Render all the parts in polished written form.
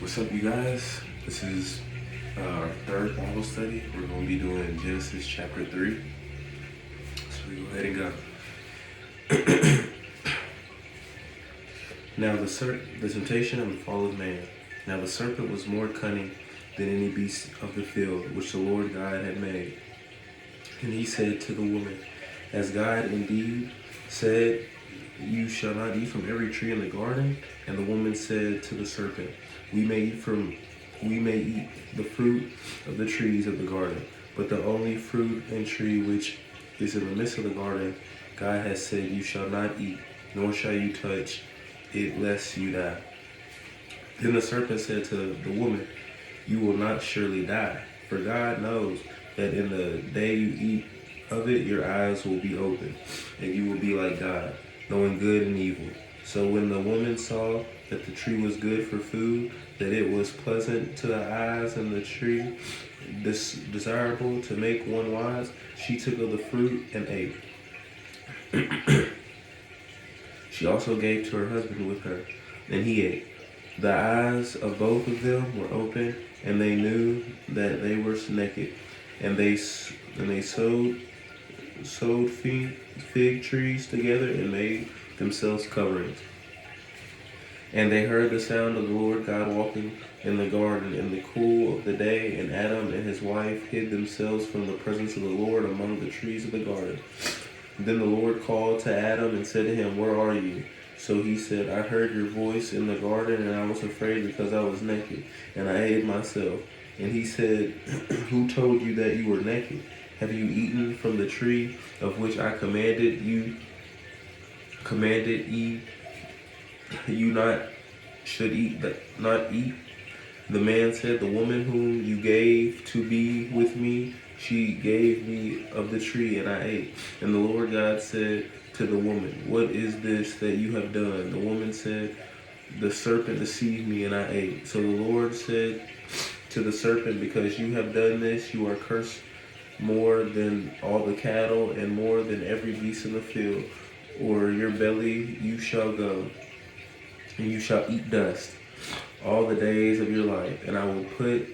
What's up, you guys? This is our third Bible study. We're going to be doing Genesis chapter 3. So we go ahead and go. Now the temptation of the fall of man. Now the serpent was more cunning than any beast of the field which the Lord God had made. And he said to the woman, Has God indeed said, You shall not eat from every tree in the garden? And the woman said to the serpent, We may eat the fruit of the trees of the garden, but the only fruit and tree which is in the midst of the garden, God has said, You shall not eat, nor shall you touch it, lest you die. Then the serpent said to the woman, You will not surely die, for God knows that in the day you eat of it, your eyes will be open, and you will be like God, knowing good and evil. So when the woman saw that the tree was good for food, that it was pleasant to the eyes, and the tree desirable to make one wise, she took of the fruit and ate. She also gave to her husband with her, and he ate. The eyes of both of them were open, and they knew that they were naked. And they sewed fig trees together and made themselves coverings. And they heard the sound of the Lord God walking in the garden in the cool of the day, and Adam and his wife hid themselves from the presence of the Lord among the trees of the garden. Then the Lord called to Adam and said to him, Where are you? So he said, I heard your voice in the garden, and I was afraid because I was naked, and I hid myself. And he said, Who told you that you were naked? Have you eaten from the tree of which I commanded you not should eat, not eat? The man said, The woman whom you gave to be with me, she gave me of the tree, and I ate. And the Lord God said to the woman, What is this that you have done? The woman said, The serpent deceived me, and I ate. So the Lord said to the serpent, Because you have done this, you are cursed more than all the cattle, and more than every beast in the field. Or your belly you shall go, and you shall eat dust all the days of your life. And I will put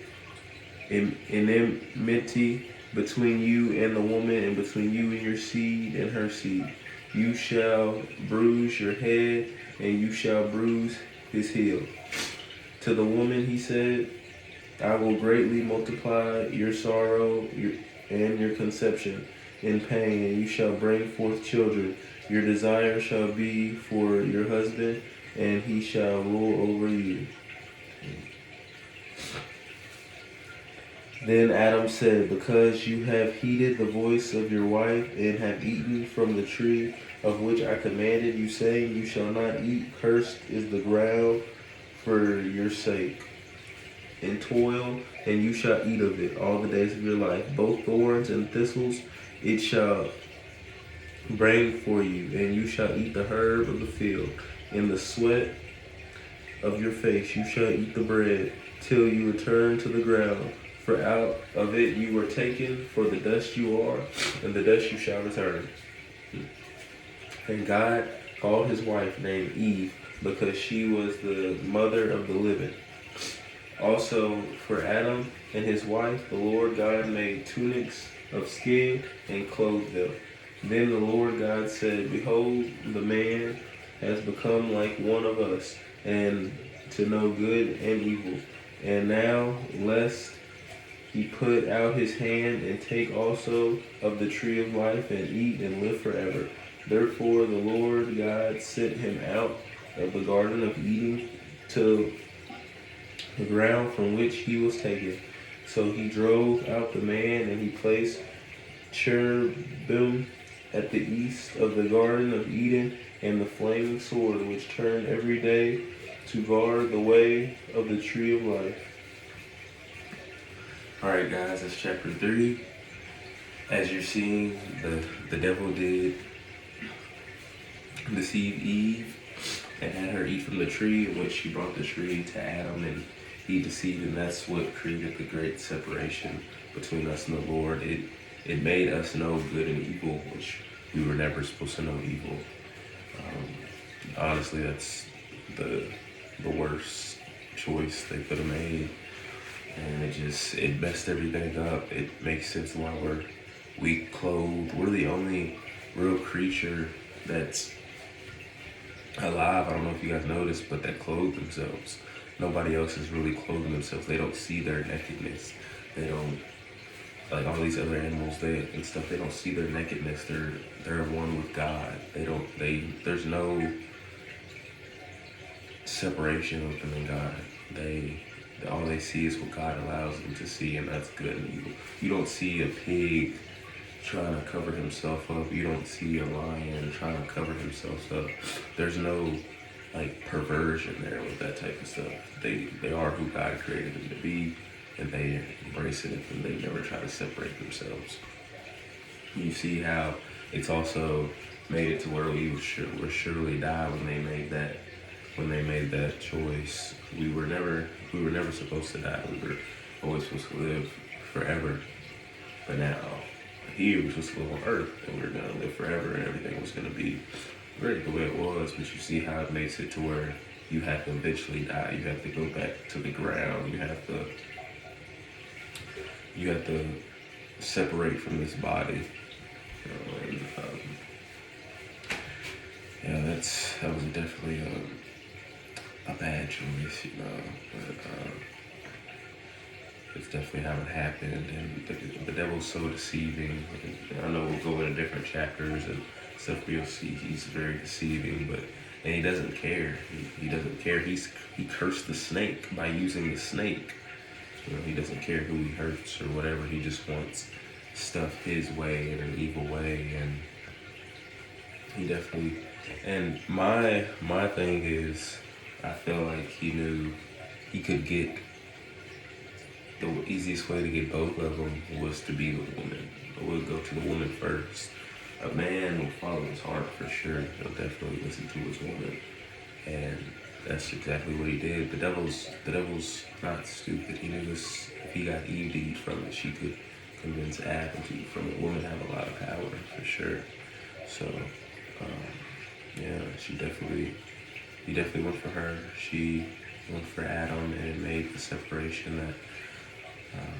enmity between you and the woman, and between you and your seed and her seed. You shall bruise your head, and you shall bruise his heel. To the woman he said, I will greatly multiply your sorrow and your conception in pain, and you shall bring forth children. Your desire shall be for your husband, and he shall rule over you. Then Adam said, Because you have heeded the voice of your wife, and have eaten from the tree of which I commanded you, saying, You shall not eat, cursed is the ground for your sake. In toil, and you shall eat of it all the days of your life. Both thorns and thistles it shall bring for you, and you shall eat the herb of the field. In the sweat of your face you shall eat the bread, till you return to the ground. For out of it you were taken, for the dust you are, and the dust you shall return. And God called his wife named Eve, because she was the mother of the living. Also for Adam and his wife, the Lord God made tunics of skin and clothed them. Then the Lord God said, Behold, the man has become like one of us, and to know good and evil. And now, lest he put out his hand and take also of the tree of life, and eat and live forever. Therefore the Lord God sent him out of the Garden of Eden to the ground from which he was taken. So he drove out the man, and he placed cherubim at the east of the Garden of Eden, and the flaming sword which turned every day to guard the way of the tree of life. Alright guys, that's chapter 3. As you're seeing, the devil did deceive Eve and had her eat from the tree, in which she brought the tree to Adam, and he deceived, and that's what created the great separation between us and the Lord. It made us know good and evil, which we were never supposed to know evil. Honestly, that's the worst choice they could have made, and it messed everything up. It makes sense why we're weak clothed. We're the only real creature that's alive. I don't know if you guys noticed, but that clothe themselves. Nobody else is really clothing themselves. They don't see their nakedness. They don't, like all these other animals and stuff. They don't see their nakedness. They're one with God. There's no separation with them and God. All they see is what God allows them to see, and that's good and evil. You don't see a pig trying to cover himself up. You don't see a lion trying to cover himself up. There's no like perversion there with that type of stuff. They are who God created them to be, and they embrace it, and they never try to separate themselves. You see how it's also made it to where we will surely die when they made that choice. We were never supposed to die. We were always supposed to live forever. But now here we're supposed to live on earth, and we're gonna live forever, and everything was gonna be great the way it was. But you see how it makes it to where you have to eventually die. You have to go back to the ground. You have to separate from this body. Yeah, that was definitely a bad choice, but it's definitely how it happened, and the devil's so deceiving. And I know we'll go into different chapters and stuff we'll see. He's very deceiving, and he doesn't care. He doesn't care. He cursed the snake by using the snake. He doesn't care who he hurts or whatever. He just wants stuff his way in an evil way, and he definitely. And my thing is, I feel like he knew he could get the easiest way to get both of them was to be with a woman. Would go to the woman first. A man will follow his heart for sure. He'll definitely listen to his woman, and that's exactly what he did. The devil's not stupid. He knew this. If he got Eve to eat from it, she could convince Adam to eat from it. Women have a lot of power for sure. So, yeah, he definitely went for her. She went for Adam, and it made the separation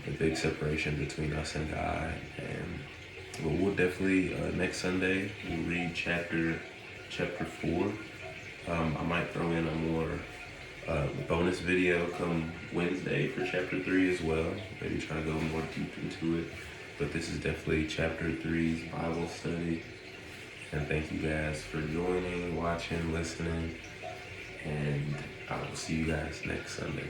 the big separation between us and God. And we'll definitely next Sunday we'll read chapter 4. I might throw in a more bonus video come Wednesday for chapter 3 as well. Maybe try to go more deep into it. But this is definitely chapter 3's Bible study. And thank you guys for joining, watching, listening. And I will see you guys next Sunday.